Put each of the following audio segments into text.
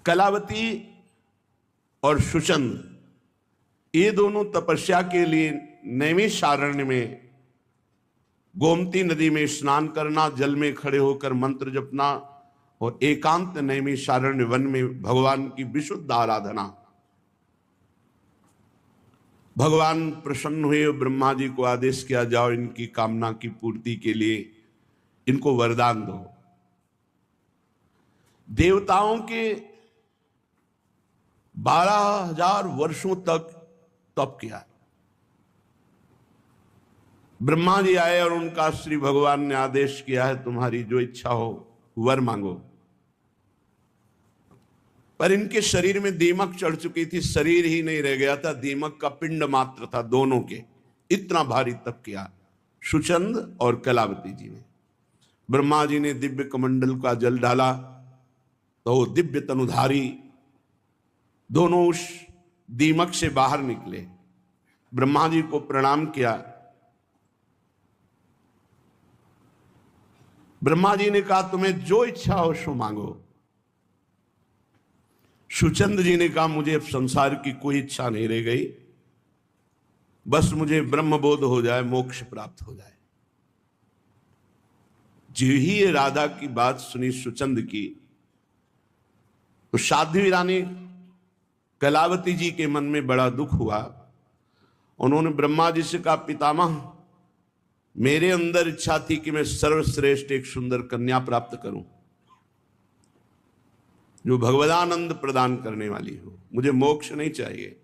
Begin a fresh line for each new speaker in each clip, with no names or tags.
कलावती और सुचंद ये दोनों तपस्या के लिए नैमिषारण्य में गोमती नदी में स्नान करना, जल में खड़े होकर मंत्र जपना और एकांत नैमिषारण्य वन में भगवान की विशुद्ध आराधना। भगवान प्रसन्न हुए और ब्रह्मा जी को आदेश किया, जाओ इनकी कामना की पूर्ति के लिए इनको वरदान दो। देवताओं के 12,000 वर्षों तक तप किया। ब्रह्मा जी आए और उनका श्री भगवान ने आदेश किया है, तुम्हारी जो इच्छा हो वर मांगो। पर इनके शरीर में दीमक चढ़ चुकी थी, शरीर ही नहीं रह गया था, दीमक का पिंड मात्र था दोनों के। इतना भारी तप किया सुचंद और कलावती जी ने। ब्रह्मा जी ने दिव्य कमंडल का जल डाला तो वो दिव्य तनुधारी दोनों उस दीमक से बाहर निकले। ब्रह्मा जी को प्रणाम किया। ब्रह्मा जी ने कहा, तुम्हें जो इच्छा हो सो मांगो। सुचंद जी ने कहा, मुझे अब संसार की कोई इच्छा नहीं रह गई, बस मुझे ब्रह्मबोध हो जाए, मोक्ष प्राप्त हो जाए। जो ही ये राधा की बात सुनी सुचंद की, तो साध्वी रानी कलावती जी के मन में बड़ा दुख हुआ। उन्होंने ब्रह्मा जी से कहा, पितामह मेरे अंदर इच्छा थी कि मैं सर्वश्रेष्ठ एक सुंदर कन्या प्राप्त करूं जो भगवदानंद प्रदान करने वाली हो, मुझे मोक्ष नहीं चाहिए।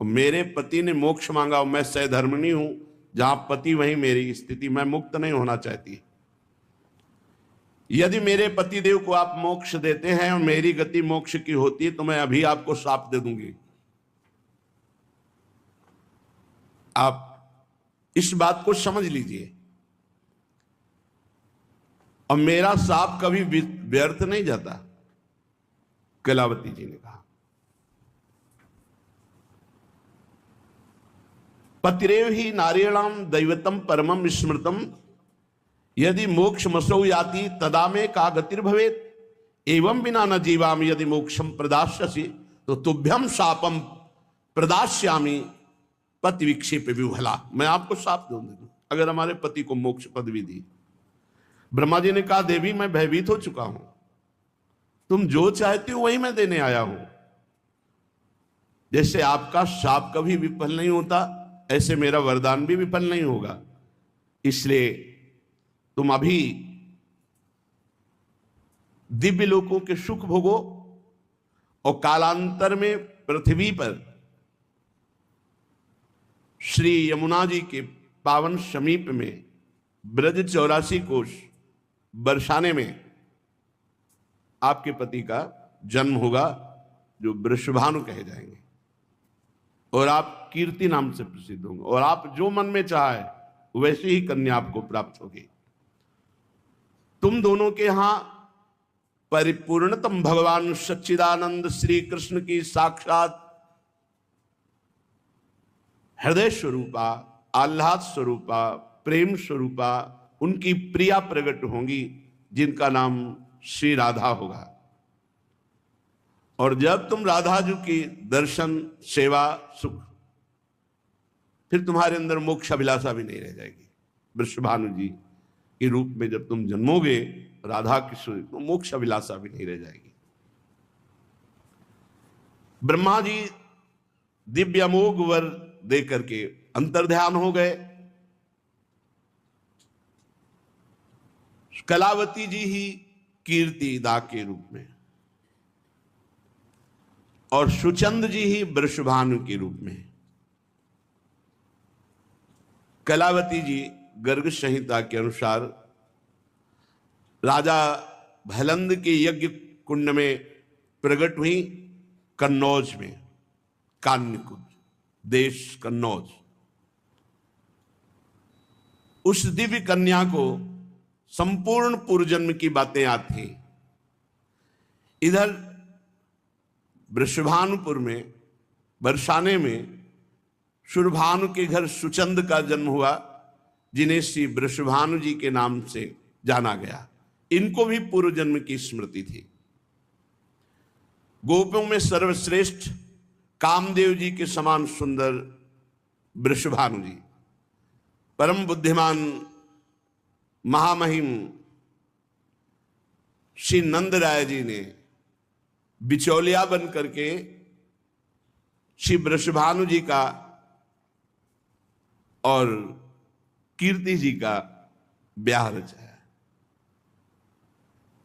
और मेरे पति ने मोक्ष मांगा और मैं सधर्मिणी हूं, जहां पति वहीं मेरी स्थिति, मैं मुक्त नहीं होना चाहती। यदि मेरे पति देव को आप मोक्ष देते हैं और मेरी गति मोक्ष की होती है तो मैं अभी आपको शाप दे दूंगी। आप इस बात को समझ लीजिए, और मेरा शाप कभी व्यर्थ नहीं जाता। कलावती जी ने कहा, पतिरेव ही नारियणाम दैवतम परमम स्मृतम यदि मोक्ष मसौ याति तदा में का गतिर्भवेत एवं बिना न जीवामि यदि मोक्षम प्रदास्यसि तो तुभ्यम शापम प्रदास्यामि पति विक्षेप विभला। मैं आपको शाप दूंगी अगर हमारे पति को मोक्ष पदवी दी। ब्रह्मा जी ने कहा, देवी मैं भयभीत हो चुका हूं, तुम जो चाहती हो वही मैं देने आया हूं। जैसे आपका शाप कभी विफल नहीं होता, ऐसे मेरा वरदान भी विफल नहीं होगा। इसलिए तुम अभी दिव्य लोकों के सुख भोगो और कालांतर में पृथ्वी पर श्री यमुना जी के पावन समीप में ब्रज 84 कोष बरसाने में आपके पति का जन्म होगा, जो वृषभानु कहे जाएंगे, और आप कीर्ति नाम से प्रसिद्ध होंगे, और आप जो मन में चाहे वैसे ही कन्या आपको प्राप्त होगी। तुम दोनों के यहां परिपूर्णतम भगवान सच्चिदानंद श्री कृष्ण की साक्षात हृदय स्वरूपा, आह्लाद स्वरूपा, प्रेम स्वरूपा उनकी प्रिया प्रकट होंगी, जिनका नाम श्री राधा होगा। और जब तुम राधा जी की दर्शन, सेवा, सुख, फिर तुम्हारे अंदर मोक्ष अभिलाषा भी नहीं रह जाएगी। वृषभानु जी के रूप में जब तुम जन्मोगे राधा की, तो मोक्ष अभिलाषा भी नहीं रह जाएगी। ब्रह्मा जी दिव्य अमोघ वर दे करके अंतर्ध्यान हो गए। कलावती जी ही कीर्ति दा के रूप में और सुचंद जी ही वृषभानु के रूप में। कलावती जी गर्ग संहिता के अनुसार राजा भलंद के यज्ञ कुंड में प्रकट हुई, कन्नौज में, कान्यकुंज देश कन्नौज। उस दिव्य कन्या को संपूर्ण पूर्वजन्म की बातें याद थी। इधर वृषभानुपुर में, बरसाने में सुरभानु के घर सुचंद का जन्म हुआ, जिन्हें श्री वृषभानु जी के नाम से जाना गया। इनको भी पूर्व जन्म की स्मृति थी। गोपों में सर्वश्रेष्ठ कामदेव जी के समान सुंदर वृषभानु जी, परम बुद्धिमान महामहिम श्री नंद राय जी ने बिचौलिया बन करके श्री वृषभानु जी का और कीर्ति जी का ब्याह रचाया।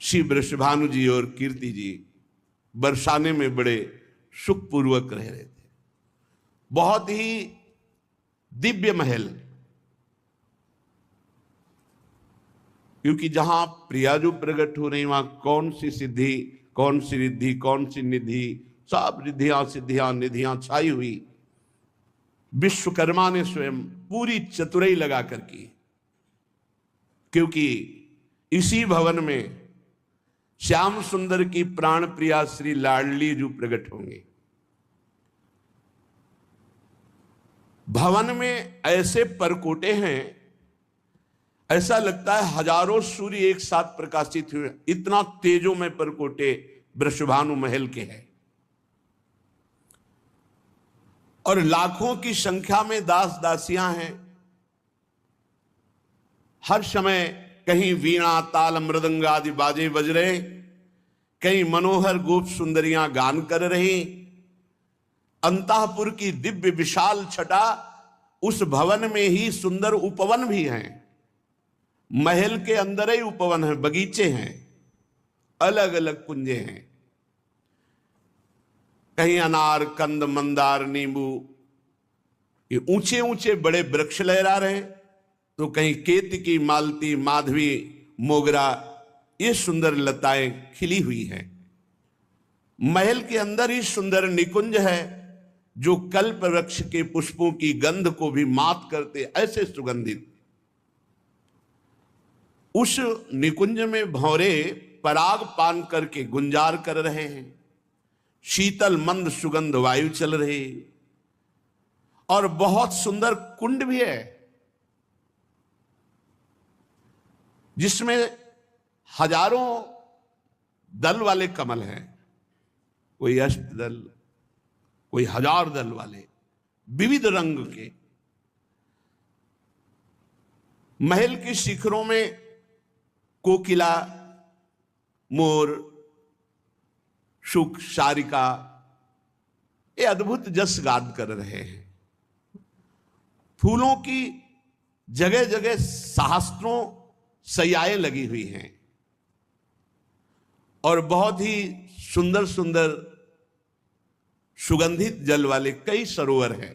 श्री वृषभानु जी और कीर्ति जी बरसाने में बड़े सुखपूर्वक रह रहे थे। बहुत ही दिव्य महल, क्योंकि जहां प्रिया जो प्रकट हो रही वहां कौन सी सिद्धि, कौन सी रिद्धि, कौन सी निधि, सब रिद्धियां सिद्धियां निधियां छाई हुई। विश्वकर्मा ने स्वयं पूरी चतुराई लगा कर की, क्योंकि इसी भवन में श्याम सुंदर की प्राण प्रिया श्री लाडली जो प्रकट होंगे। भवन में ऐसे परकोटे हैं, ऐसा लगता है हजारों सूर्य एक साथ प्रकाशित हुए, इतना तेजों में परकोटे वृषभानु महल के हैं। और लाखों की संख्या में दास दासियां हैं। हर समय कहीं वीणा ताल मृदंग आदि बाजे बज रहे, कहीं मनोहर गोप सुंदरियां गान कर रही। अंतःपुर की दिव्य विशाल छटा, उस भवन में ही सुंदर उपवन भी हैं। महल के अंदर ही उपवन है, बगीचे हैं, अलग अलग कुंजे हैं। कहीं अनार कंद मंदार नींबू, ये ऊंचे ऊंचे बड़े वृक्ष लहरा रहे, तो कहीं केतकी मालती माधवी मोगरा, ये सुंदर लताएं खिली हुई हैं। महल के अंदर ही सुंदर निकुंज है, जो कल्प वृक्ष के पुष्पों की गंध को भी मात करते, ऐसे सुगंधित। उस निकुंज में भौरे पराग पान करके गुंजार कर रहे हैं। शीतल मंद सुगंध वायु चल रही, और बहुत सुंदर कुंड भी है, जिसमें हजारों दल वाले कमल हैं। कोई अष्ट दल, कोई हजार दल वाले, विविध रंग के। महल की शिखरों में कोकिला, मोर, शुक, शारिका, ये अद्भुत जस गान कर रहे हैं। फूलों की जगह जगह सहस्त्रों सयाएं लगी हुई हैं, और बहुत ही सुंदर सुंदर सुगंधित जल वाले कई सरोवर हैं।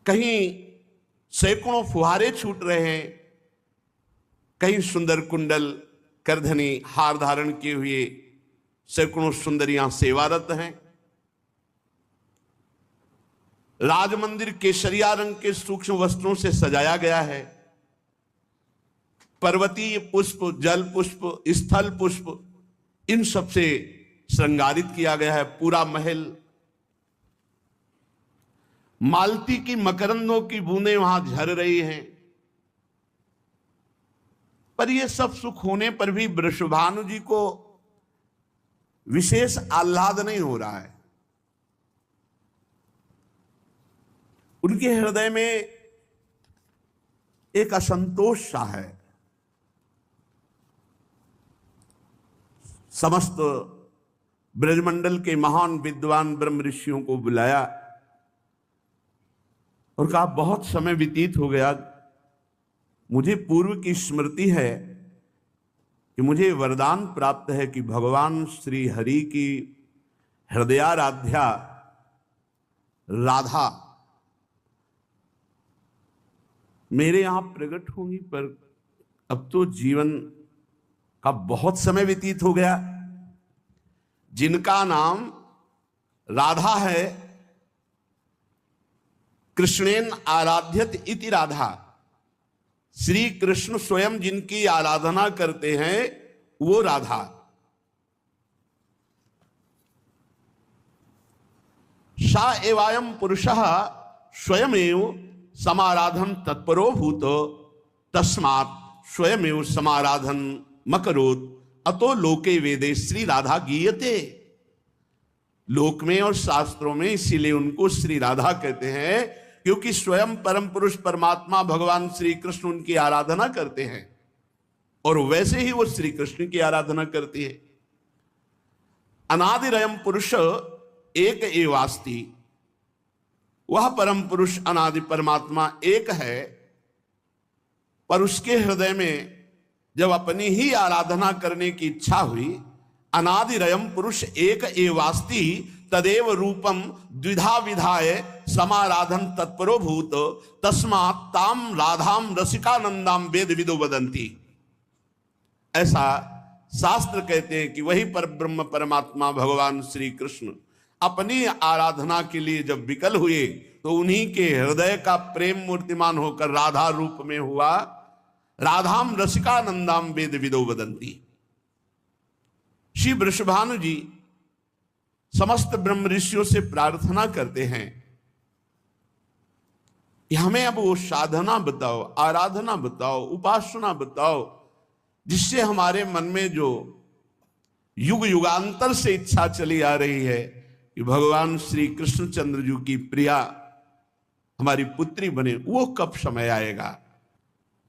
कहीं सैकड़ों फुहारे छूट रहे हैं, कहीं सुंदर कुंडल करधनी हार धारण किए हुए सैकड़ों सुंदरियां सेवारत हैं। राजमंदिर केसरिया रंग के सूक्ष्म वस्त्रों से सजाया गया है। पर्वतीय पुष्प, जल पुष्प, स्थल पुष्प, इन सब से श्रृंगारित किया गया है पूरा महल। मालती की मकरंदों की बूंदें वहां झर रही हैं। पर यह सब सुख होने पर भी वृषभानु जी को विशेष आह्लाद नहीं हो रहा है। उनके हृदय में एक असंतोष सा है। समस्त ब्रजमंडल के महान विद्वान ब्रह्म ऋषियों को बुलाया और कहा, बहुत समय व्यतीत हो गया, मुझे पूर्व की स्मृति है कि मुझे वरदान प्राप्त है कि भगवान श्री हरि की हृदयाराध्या राधा मेरे यहां प्रकट होंगी, पर अब तो जीवन का बहुत समय व्यतीत हो गया। जिनका नाम राधा है, कृष्णेन आराध्यत इति राधा, श्री कृष्ण स्वयं जिनकी आराधना करते हैं वो राधा। सा एवायम पुरुषः स्वयमेव समाराधन तत्परो भूतो तस्मात् स्वयमेव समाराधन मकरोत् अतो लोके वेदे श्री राधा गीयते, लोक में और शास्त्रों में इसीलिए उनको श्री राधा कहते हैं क्योंकि स्वयं परम पुरुष परमात्मा भगवान श्री कृष्ण उनकी आराधना करते हैं और वैसे ही वो श्री कृष्ण की आराधना करती है। अनादिरयम पुरुष एक एवास्ति, वह परम पुरुष अनादि परमात्मा एक है, पर उसके हृदय में जब अपनी ही आराधना करने की इच्छा हुई, अनादिरयम पुरुष एक एवास्ति तदेव रूपम द्विधा विधाय समाराधन तत्परो भूत तस्मात् ताम राधाम रसिकानंदाम वेद विदो वदंती। ऐसा शास्त्र कहते हैं कि वही पर ब्रह्म परमात्मा भगवान श्री कृष्ण अपनी आराधना के लिए जब विकल हुए तो उन्हीं के हृदय का प्रेम मूर्तिमान होकर राधा रूप में हुआ। राधाम रसिकानंदाम वेद विदो वदंती। श्री वृषभानु जी समस्त ब्रह्म ऋषियों से प्रार्थना करते हैं कि हमें अब वो साधना बताओ, आराधना बताओ, उपासना बताओ, जिससे हमारे मन में जो युग युगांतर से इच्छा चली आ रही है कि भगवान श्री कृष्णचंद्र जी की प्रिया हमारी पुत्री बने, वो कब समय आएगा।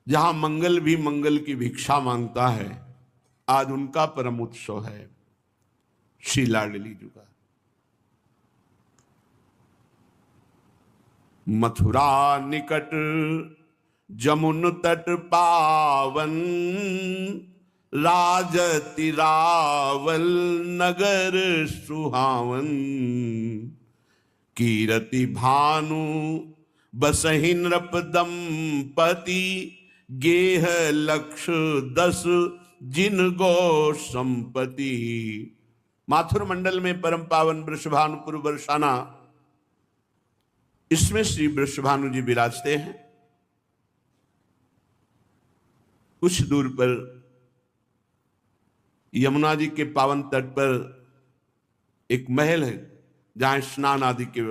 जहां मंगल भी मंगल की भिक्षा मांगता है, आज उनका परम उत्सव है श्री लाडली जी का। मथुरा निकट जमुन तट पावन, राजति रावल नगर सुहावन, कीरति भानु बसहि नृप दंपति, गेह लक्ष 10 जिन गो संपति। माथुर मंडल में परम पावन वृषभानुपुर बरसाना, इसमें श्री वृषभानु जी विराजते हैं। कुछ दूर पर यमुना जी के पावन तट पर एक महल है जहां स्नान आदि के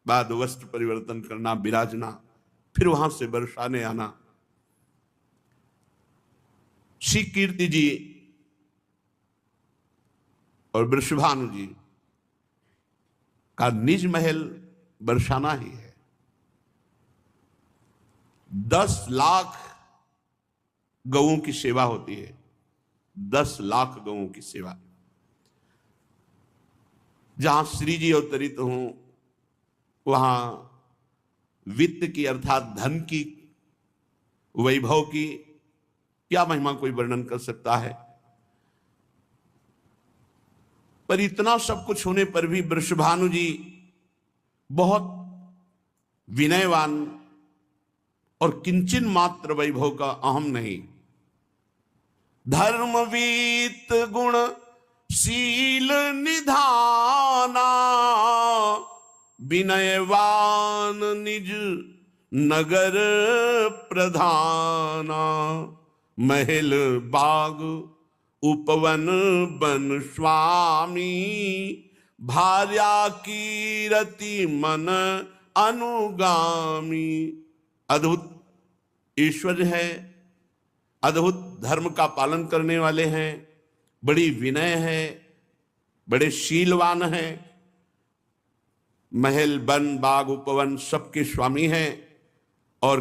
बाद वस्त्र परिवर्तन करना, विराजना, फिर वहां से बरसाने आना। श्री कीर्ति जी और वृषभानु जी का निज महल बरसाना ही है। 10 लाख गौओं की सेवा होती है, 10 लाख गौओं की सेवा। जहां श्री जी अवतरित हों वहां वित्त की अर्थात धन की, वैभव की क्या महिमा कोई वर्णन कर सकता है। पर इतना सब कुछ होने पर भी वृषभानु जी बहुत विनयवान और किंचन मात्र वैभव का अहम नहीं। धर्मवीत गुण शील निधाना, विनयवान निज नगर प्रधाना, महल बाग उपवन बन स्वामी, भार्या कीरति मन अनुगामी। अद्भुत ईश्वर है, अद्भुत धर्म का पालन करने वाले हैं, बड़ी विनय है, बड़े शीलवान हैं, महल बन बाग उपवन सबके स्वामी हैं। और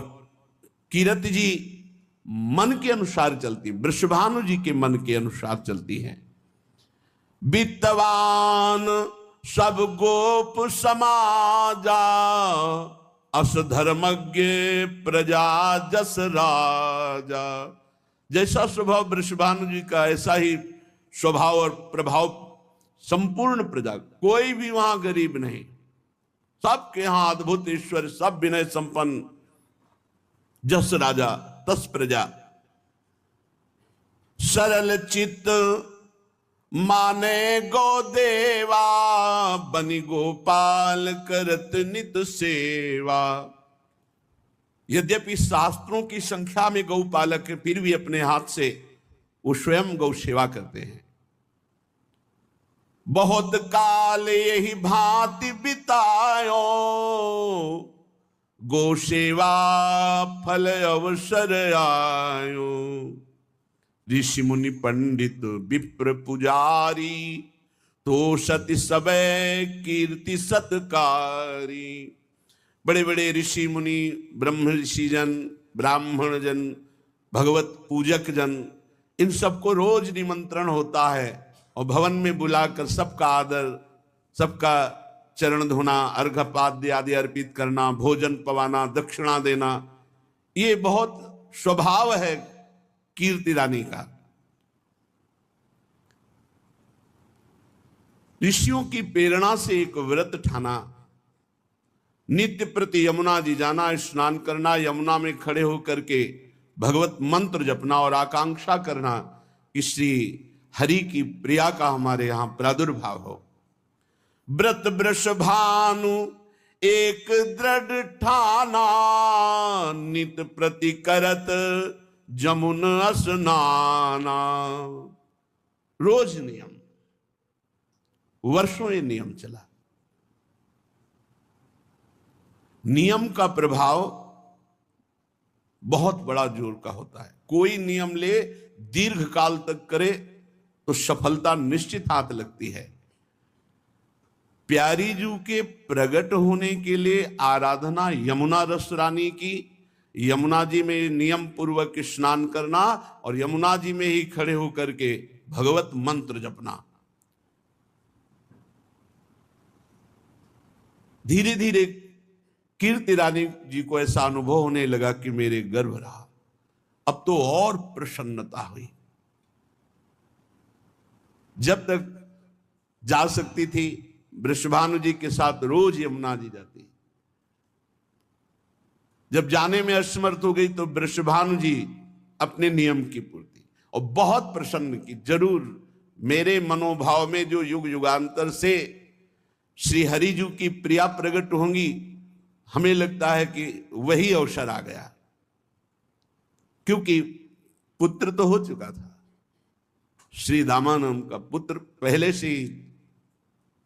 कीरति जी मन के अनुसार चलती, वृषभानु जी के मन के अनुसार चलती हैं। वित्तवान सब गोप समाजा, अस धर्मज्ञ प्रजा जस राजा। जैसा स्वभाव वृषभानु जी का, ऐसा ही स्वभाव और प्रभाव संपूर्ण प्रजा। कोई भी वहां गरीब नहीं, सबके यहां अद्भुत ईश्वर, सब विनय संपन्न। जस राजा तस प्रजा, सरल चित्त माने गो देवा, बनि गोपाल करत नित सेवा। यद्यपि शास्त्रों की संख्या में गौपालक है, फिर भी अपने हाथ से वो स्वयं गौ सेवा करते हैं। बहुत काल यही भांति बितायो, गो सेवा फल अवसर आयो। ऋषि मुनि पंडित विप्र पुजारी, तो सति सबे कीर्ति सत्कारी। बड़े बड़े ऋषि मुनि, ब्रह्म ऋषि जन, ब्राह्मण जन, भगवत पूजक जन, इन सबको रोज निमंत्रण होता है और भवन में बुलाकर सबका आदर, सबका चरण धोना, अर्घपाद्य आदि अर्पित करना, भोजन पवाना, दक्षिणा देना, ये बहुत स्वभाव है कीर्ति रानी का। ऋषियों की प्रेरणा से एक व्रत ठाना, नित्य प्रति यमुना जी जाना, स्नान करना, यमुना में खड़े होकर के भगवत मंत्र जपना और आकांक्षा करना कि श्री हरि की प्रिया का हमारे यहां प्रादुर्भाव हो। व्रत वृषभानु एक दृढ़ ठाना, नित प्रति करत जमुन स्नाना। रोज नियम, वर्षों ये नियम चला। नियम का प्रभाव बहुत बड़ा जोर का होता है। कोई नियम ले, दीर्घ काल तक करे तो सफलता निश्चित हाथ लगती है। प्यारी जू के प्रकट होने के लिए आराधना यमुना रस रानी की, यमुना जी में नियम पूर्वक स्नान करना और यमुना जी में ही खड़े होकर के भगवत मंत्र जपना। धीरे धीरे कीर्ति रानी जी को ऐसा अनुभव होने लगा कि मेरे गर्भ रहा। अब तो और प्रसन्नता हुई। जब तक जा सकती थी वृषभानु जी के साथ रोज यमुना जी जाती, जब जाने में असमर्थ हो गई तो वृषभानु जी अपने नियम की पूर्ति और बहुत प्रसन्न की। जरूर मेरे मनोभाव में जो युग युगांतर से श्री हरिजू की प्रिया प्रकट होंगी, हमें लगता है कि वही अवसर आ गया, क्योंकि पुत्र तो हो चुका था। श्री दामानंद का पुत्र पहले से ही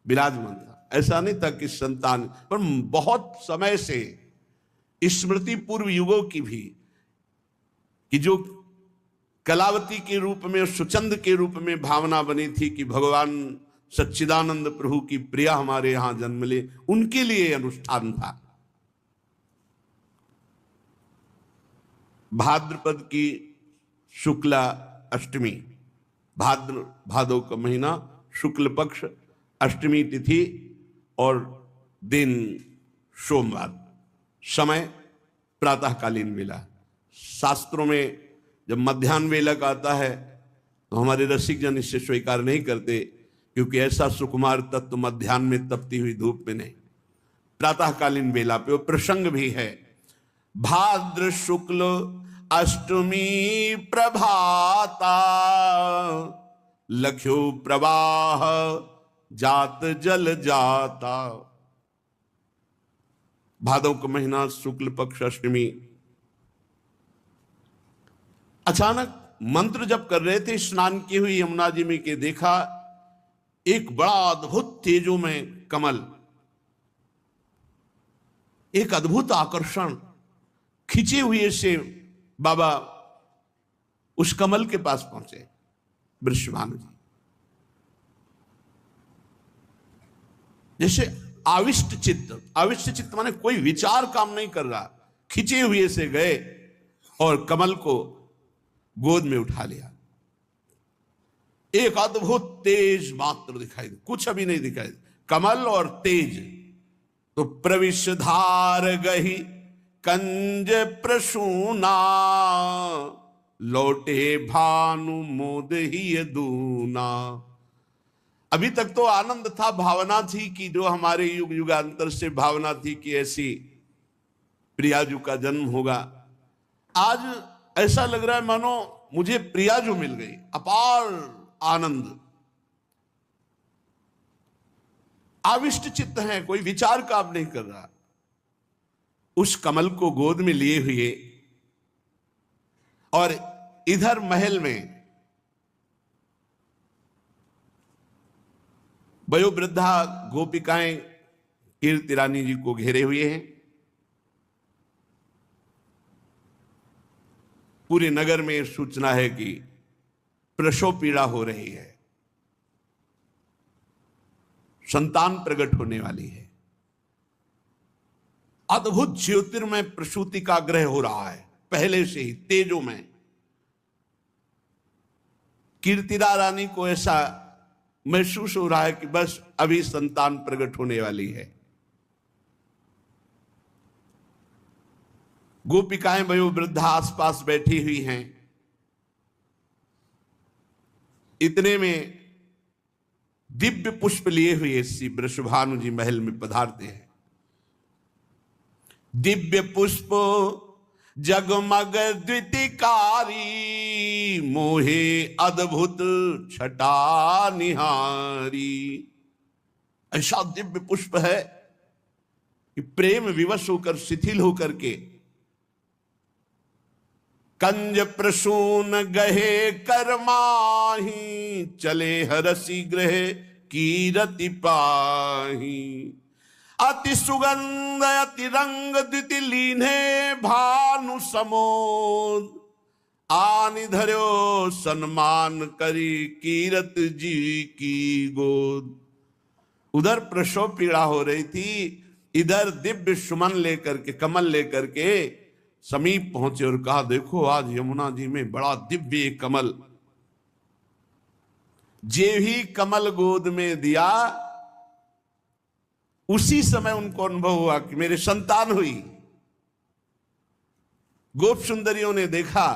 विराजमान था। ऐसा नहीं था कि संतान, पर बहुत समय से स्मृति पूर्व युगों की भी, कि जो कलावती के रूप में, सुचंद के रूप में भावना बनी थी कि भगवान सच्चिदानंद प्रभु की प्रिया हमारे यहां जन्म ले, उनके लिए अनुष्ठान था। भाद्रपद की शुक्ला अष्टमी, भादव का महीना, शुक्ल पक्ष अष्टमी तिथि और दिन सोमवार, समय प्रातःकालीन वेला। शास्त्रों में जब मध्याह्न वेला का आता है तो हमारे रसिक जन इससे स्वीकार नहीं करते, क्योंकि ऐसा सुकुमार तत्व मध्याह्न में तपती हुई धूप में नहीं, प्रातःकालीन वेला पे वो प्रसंग भी है। भाद्र शुक्ल अष्टमी प्रभाता, लख्यो प्रवाह जात जल जाता। भादव का महीना, शुक्ल पक्ष अष्टमी। अचानक मंत्र जप कर रहे थे, स्नान की हुई यमुना जी में, के देखा एक बड़ा अद्भुत तेजो में कमल, एक अद्भुत आकर्षण, खिंचे हुए से बाबा उस कमल के पास पहुंचे वृषभानु जी। जैसे आविष्ट चित्त माने कोई विचार काम नहीं कर रहा, खिंचे हुए से गए और कमल को गोद में उठा लिया। एक अद्भुत तेज मात्र दिखाई दे, कुछ अभी नहीं दिखाई दे, कमल और तेज। तो प्रविश धार गही कंज प्रसूना, लौटे भानु मोद ही दूना। अभी तक तो आनंद था, भावना थी कि जो हमारे युग युगांतर से भावना थी कि ऐसी प्रियाजू का जन्म होगा। आज ऐसा लग रहा है मानो मुझे प्रियाजू मिल गई, अपार आनंद। आविष्ट चित्त है, कोई विचार काम नहीं कर रहा। उस कमल को गोद में लिए हुए और इधर महल में वयोवृद्धा गोपिकाएं कीर्ति रानी जी को घेरे हुए हैं। पूरे नगर में सूचना है कि प्रसव पीड़ा हो रही है, संतान प्रकट होने वाली है, अद्भुत ज्योतिर्मय प्रसूति का ग्रह हो रहा है पहले से ही तेजों में। कीर्तिदा रानी को ऐसा महसूस हो रहा है कि बस अभी संतान प्रकट होने वाली है। गोपिकाएं वयोवृद्धा आसपास बैठी हुई हैं। इतने में दिव्य पुष्प लिए हुए श्री वृषभानु जी महल में पधारते हैं। दिव्य पुष्प जगमग द्वितिकारी, मोहे अद्भुत छटा निहारी। ऐसा दिव्य पुष्प है कि प्रेम विवश होकर शिथिल होकर के कंज प्रसून गहे करमाही, चले हरसी ग्रह कीरति पाही। अति सुगंध अति रंग द्विति लीने भानु समोद, आनि धर्यो सन्मान करी कीरत जी की गोद। उधर प्रसव पीड़ा हो रही थी, इधर दिव्य सुमन लेकर के, कमल लेकर के समीप पहुंचे और कहा, देखो आज यमुना जी में बड़ा दिव्य कमल। जे ही कमल गोद में दिया, उसी समय उनको अनुभव हुआ कि मेरे संतान हुई। गोप सुंदरियों ने देखा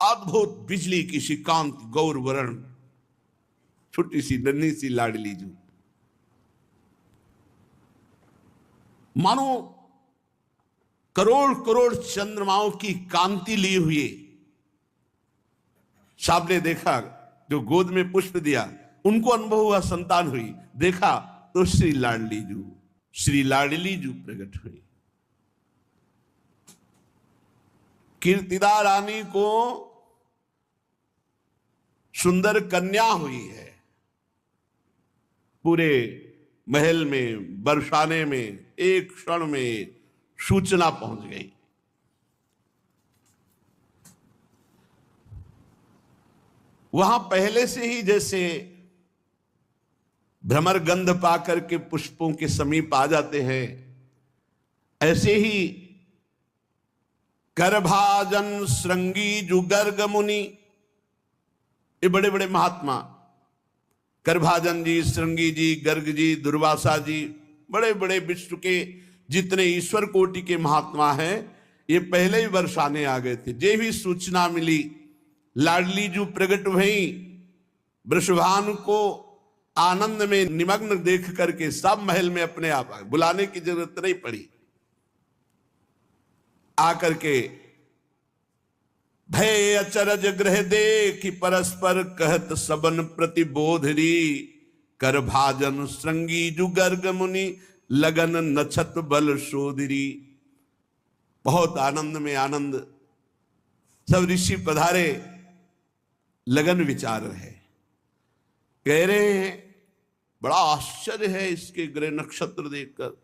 अद्भुत बिजली की सी कांति, गौर वर्ण, छोटी सी नन्ही सी लाडली जू, मानो करोड़ करोड़ चंद्रमाओं की कांति लिए हुए। साहब ने देखा, जो गोद में पुष्प दिया उनको अनुभव हुआ संतान हुई। देखा तो श्री लाडली जू प्रकट हुई। कीर्तिदा रानी को सुंदर कन्या हुई है। पूरे महल में, बरसाने में एक क्षण में सूचना पहुंच गई। वहां पहले से ही जैसे भ्रमर गंध पाकर के पुष्पों के समीप आ जाते हैं, ऐसे ही करभाजन श्रृंगी जु गर्ग मुनि, ये बड़े बड़े महात्मा, करभाजन जी, श्रृंगी जी, गर्ग जी, दुर्वासा जी, बड़े बड़े विश्व के जितने ईश्वर कोटि के महात्मा हैं, ये पहले ही बरसाने आ गए थे। जे भी सूचना मिली, लाडली जू प्रकट भई, वृषभानु को आनंद में निमग्न देख करके सब महल में अपने आप आ, बुलाने की जरूरत नहीं पड़ी। आकर के भय अचरज ग्रह देखी, परस्पर कहत सबन प्रतिबोधरी। कर भाजन श्रृंगी जु गर्ग मुनि, लगन नछत बल शोधरी। बहुत आनंद में आनंद, सब ऋषि पधारे, लगन विचार है, कह रहे हैं बड़ा आश्चर्य है इसके ग्रह नक्षत्र देखकर।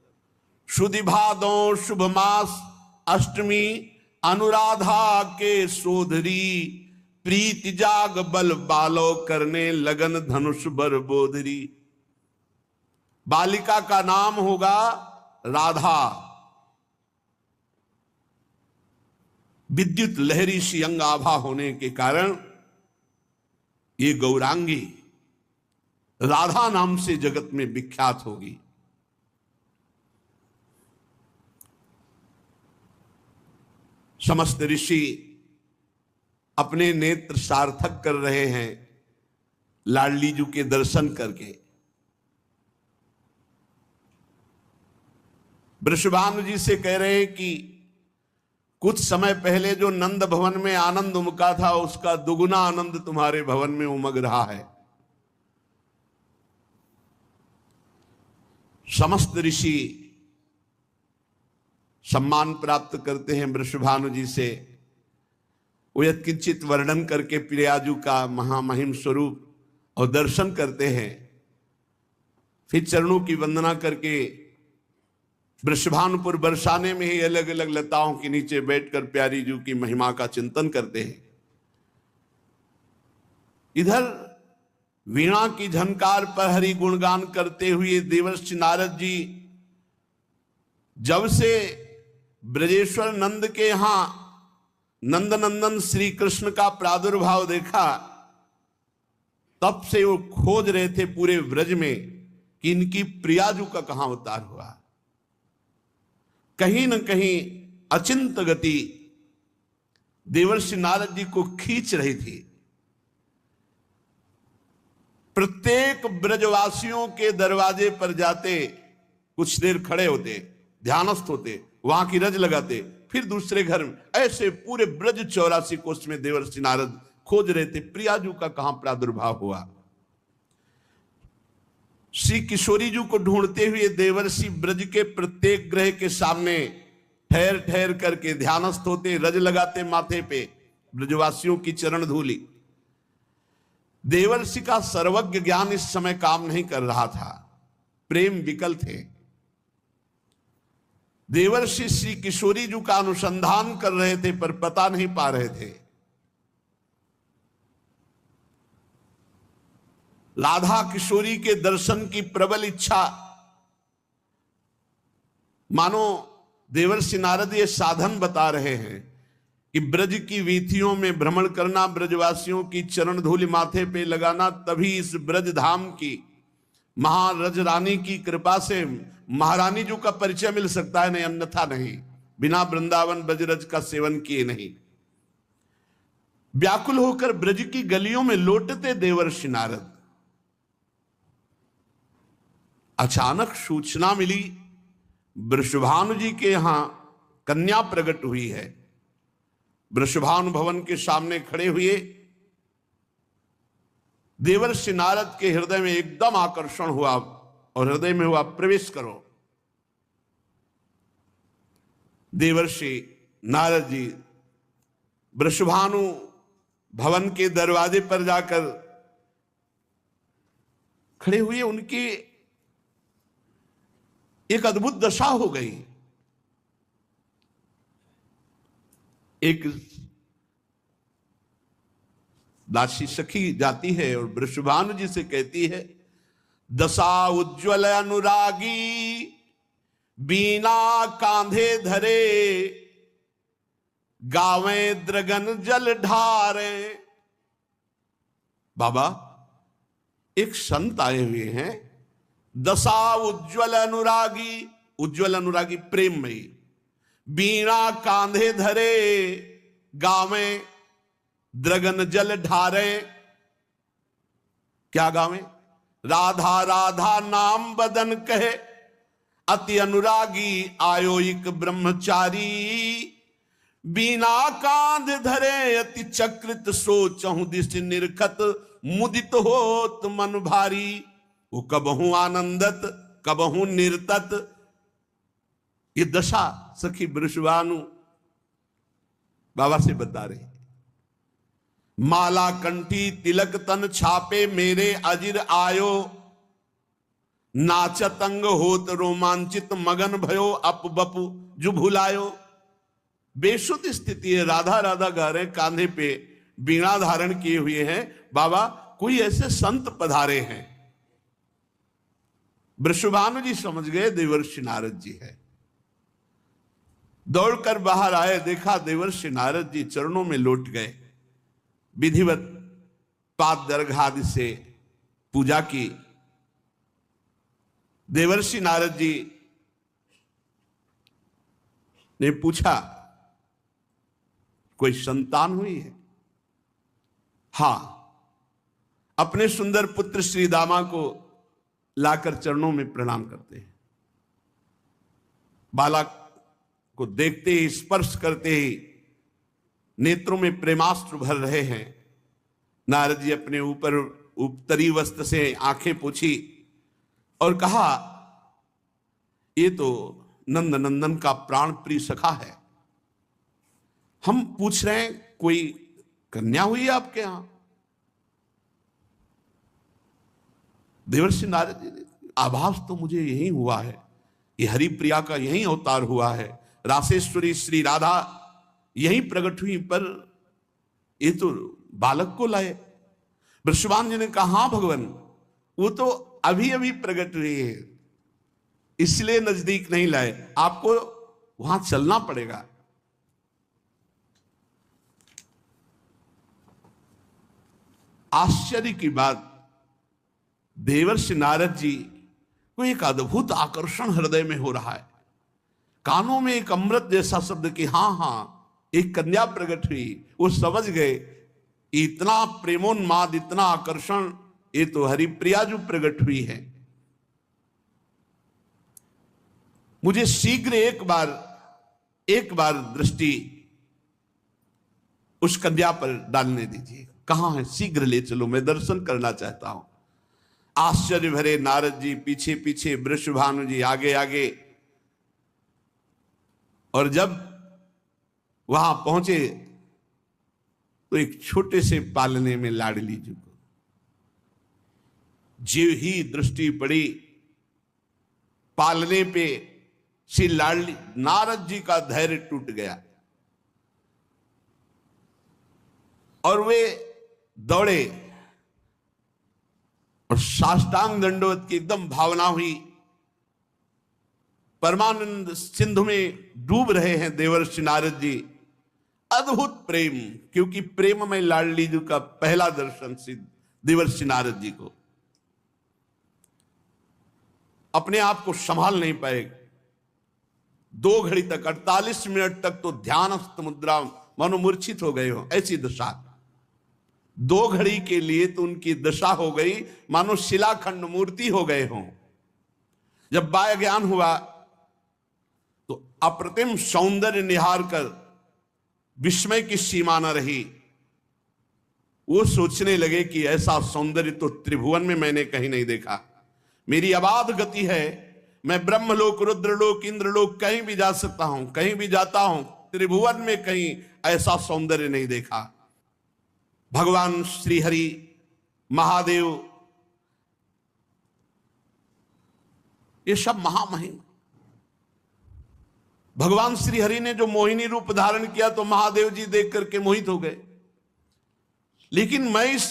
शुद्धि भादों शुभ मास अष्टमी, अनुराधा के सोधरी। प्रीति जाग बल बालो, करने लगन धनुष बर बोधरी। बालिका का नाम होगा राधा। विद्युत लहरी सी अंग आभा होने के कारण ये गौरांगी राधा नाम से जगत में विख्यात होगी। समस्त ऋषि अपने नेत्र सार्थक कर रहे हैं लाडली जू के दर्शन करके। वृषभानु जी से कह रहे हैं कि कुछ समय पहले जो नंद भवन में आनंद उमका था, उसका दुगुना आनंद तुम्हारे भवन में उमग रहा है। समस्त ऋषि सम्मान प्राप्त करते हैं वृषभानु जी से। वो यत्किंचित वर्णन करके प्रियाजू का महामहिम स्वरूप और दर्शन करते हैं। फिर चरणों की वंदना करके वृषभानुपुर बरसाने में ही अलग अलग लताओं के नीचे बैठकर प्यारी जू की महिमा का चिंतन करते हैं। इधर वीणा की झनकार पर हरि गुणगान करते हुए देवर्षि नारद जी जब से ब्रजेश्वर नंद के यहां नंदनंदन श्री कृष्ण का प्रादुर्भाव देखा, तब से वो खोज रहे थे पूरे ब्रज में कि इनकी प्रियाजू का कहां अवतार हुआ। कहीं न कहीं अचिंत गति देवर्षि नारद जी को खींच रही थी। प्रत्येक ब्रजवासियों के दरवाजे पर जाते, कुछ देर खड़े होते, ध्यानस्थ होते, वहां की रज लगाते, फिर दूसरे घर में, ऐसे पूरे ब्रज 84 कोष में देवर्षि नारद खोज रहे थे प्रियाजू का कहां प्रादुर्भाव हुआ। श्री किशोरी जी को ढूंढते हुए देवर्षि ब्रज के प्रत्येक ग्रह के सामने ठहर ठहर करके ध्यानस्थ होते, रज लगाते माथे पे ब्रजवासियों की चरण धूली। देवर्षि का सर्वज्ञ ज्ञान इस समय काम नहीं कर रहा था, प्रेम विकल थे। देवर्षि श्री किशोरी जी का अनुसंधान कर रहे थे पर पता नहीं पा रहे थे। राधा किशोरी के दर्शन की प्रबल इच्छा, मानो देवर्षि नारद ये साधन बता रहे हैं कि ब्रज की वीथियों में भ्रमण करना, ब्रजवासियों की चरण धूलि माथे पे लगाना, तभी इस ब्रज धाम की महारज रानी की कृपा से महारानी जी का परिचय मिल सकता है, नहीं अन्यथा नहीं, बिना वृंदावन ब्रजरज का सेवन किए नहीं। व्याकुल होकर ब्रज की गलियों में लौटते देवर्षि नारद, अचानक सूचना मिली वृषभानु जी के यहां कन्या प्रकट हुई है। वृषभानु भवन के सामने खड़े हुए देवर्षि नारद के हृदय में एकदम आकर्षण हुआ और हृदय में हुआ प्रवेश करो। देवर्षि नारद जी वृषभानु भवन के दरवाजे पर जाकर खड़े हुए, उनकी एक अद्भुत दशा हो गई। एक दासी सखी जाती है और वृषभानु जी से कहती है, दशा उज्ज्वल अनुरागी बीना कांधे धरे, गावे द्रगन जल ढारे। बाबा, एक संत आए हुए हैं, दशा उज्ज्वल अनुरागी, उज्ज्वल अनुरागी प्रेममयी, बीणा कांधे धरे, गावे द्रगन जल ढारे। क्या गावे? राधा राधा नाम बदन कहे, अति अनुरागी आयो एक ब्रह्मचारी, बीना कांध धरे अति चक्रित सोचहु दिश निरखत, मुदित होत मन भारी। वो कबहू आनंदत कबहू निर्तत। ये दशा सखी वृषभानु बाबा से बता रही। माला कंठी तिलक तन छापे मेरे अजिर आयो, नाचत अंग होत रोमांचित मगन भयो अप बपु जो भुलायो। बेसुध स्थिति है, राधा राधा गा रहे, कांधे पे बीणा धारण किए हुए हैं। बाबा, कोई ऐसे संत पधारे हैं। वृषभानु जी समझ गए देवर्षि नारद जी है। दौड़कर बाहर आए, देखा देवर्षि नारद जी चरणों में लौट गए। विधिवत पाद दर्घादि से पूजा की। देवर्षि नारद जी ने पूछा, कोई संतान हुई है? हां, अपने सुंदर पुत्र श्री दामा को लाकर चरणों में प्रणाम करते हैं। बालक को देखते ही, स्पर्श करते ही नेत्रों में प्रेमास्त्र भर रहे हैं। नारद जी अपने ऊपर उत्तरी वस्त्र से आंखें पोंछी और कहा, ये तो नंद नंदन का प्राण प्रिय सखा है। हम पूछ रहे हैं, कोई कन्या हुई है आपके यहां? देवर्षि नारद जी, आभास तो मुझे यही हुआ है, ये हरिप्रिया का यही अवतार हुआ है, रासेश्वरी श्री राधा यही प्रकट हुई, पर ये तो बालक को लाए। वृषभानु जी ने कहा, हाँ भगवान, वो तो अभी अभी प्रकट हुई है, इसलिए नजदीक नहीं लाए, आपको वहां चलना पड़ेगा। आश्चर्य की बात, देवर्षि नारद जी को एक अद्भुत आकर्षण हृदय में हो रहा है। कानों में एक अमृत जैसा शब्द कि हाँ हाँ एक कन्या प्रकट हुई। वो समझ गए इतना प्रेमोन्माद, इतना आकर्षण, ये तो हरिप्रिया जो प्रकट हुई है। मुझे शीघ्र एक बार दृष्टि उस कन्या पर डालने दीजिए। कहां है? शीघ्र ले चलो, मैं दर्शन करना चाहता हूं। आश्चर्य भरे नारद जी पीछे पीछे, वृषभानु जी आगे आगे। और जब वहां पहुंचे तो एक छोटे से पालने में लाडली जी को जो ही दृष्टि पड़ी पालने पे, श्री लाडली नारद जी का धैर्य टूट गया और वे दौड़े और साष्टांग दंडवत की एकदम भावना हुई। परमानंद सिंधु में डूब रहे हैं देवर्षि नारद जी। अद्भुत प्रेम, क्योंकि प्रेम में लाडली जी का पहला दर्शन सिद्ध देवर्षि नारद जी को। अपने आप को संभाल नहीं पाए। 2 घड़ी तक, 48 मिनट तक तो ध्यानस्थ मुद्रा, मनोमूर्छित हो गए हो, ऐसी दशा। 2 घड़ी के लिए तो उनकी दशा हो गई मानो शिलाखंड मूर्ति हो गए हों। जब बाह्य ज्ञान हुआ तो अप्रतिम सौंदर्य निहार कर विस्मय की सीमा न रही। वो सोचने लगे कि ऐसा सौंदर्य तो त्रिभुवन में मैंने कहीं नहीं देखा। मेरी अबाध गति है, मैं ब्रह्मलोक, रुद्रलोक, इंद्रलोक कहीं भी जा सकता हूं, कहीं भी जाता हूं, त्रिभुवन में कहीं ऐसा सौंदर्य नहीं देखा। भगवान श्री हरि महादेव, ये सब महामहिम। भगवान श्री हरि ने जो मोहिनी रूप धारण किया तो महादेव जी देख करके मोहित हो गए। लेकिन मैं इस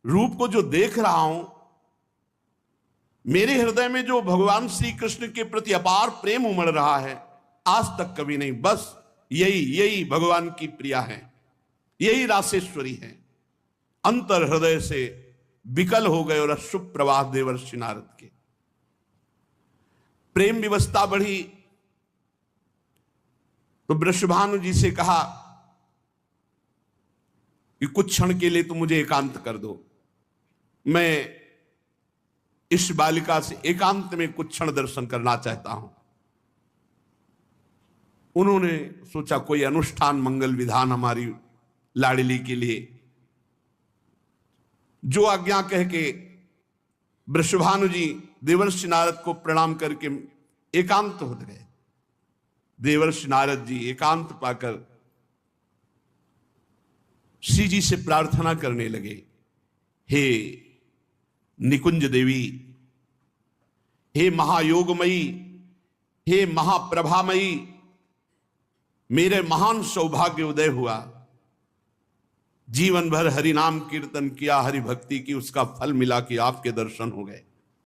रूप को जो देख रहा हूं, मेरे हृदय में जो भगवान श्री कृष्ण के प्रति अपार प्रेम उमड़ रहा है, आज तक कभी नहीं। बस यही भगवान की प्रिया है, यही रासेश्वरी है। अंतर हृदय से विकल हो गए और अशुभ प्रवाह देवर्षि नारद के। प्रेम विवस्था बढ़ी तो वृषभानु जी से कहा कि कुछ क्षण के लिए तो मुझे एकांत कर दो, मैं इस बालिका से एकांत में कुछ क्षण दर्शन करना चाहता हूं। उन्होंने सोचा कोई अनुष्ठान मंगल विधान हमारी लाडली के लिए, जो आज्ञा कह के वृषभानु जी देवर्षि नारद को प्रणाम करके एकांत हो गए। देवर्षि नारद जी एकांत पाकर श्री जी से प्रार्थना करने लगे, हे निकुंज देवी, हे महायोगमयी, हे महाप्रभामयी, मेरे महान सौभाग्य उदय हुआ। जीवन भर हरि नाम कीर्तन किया, हरि भक्ति की, उसका फल मिला कि आपके दर्शन हो गए।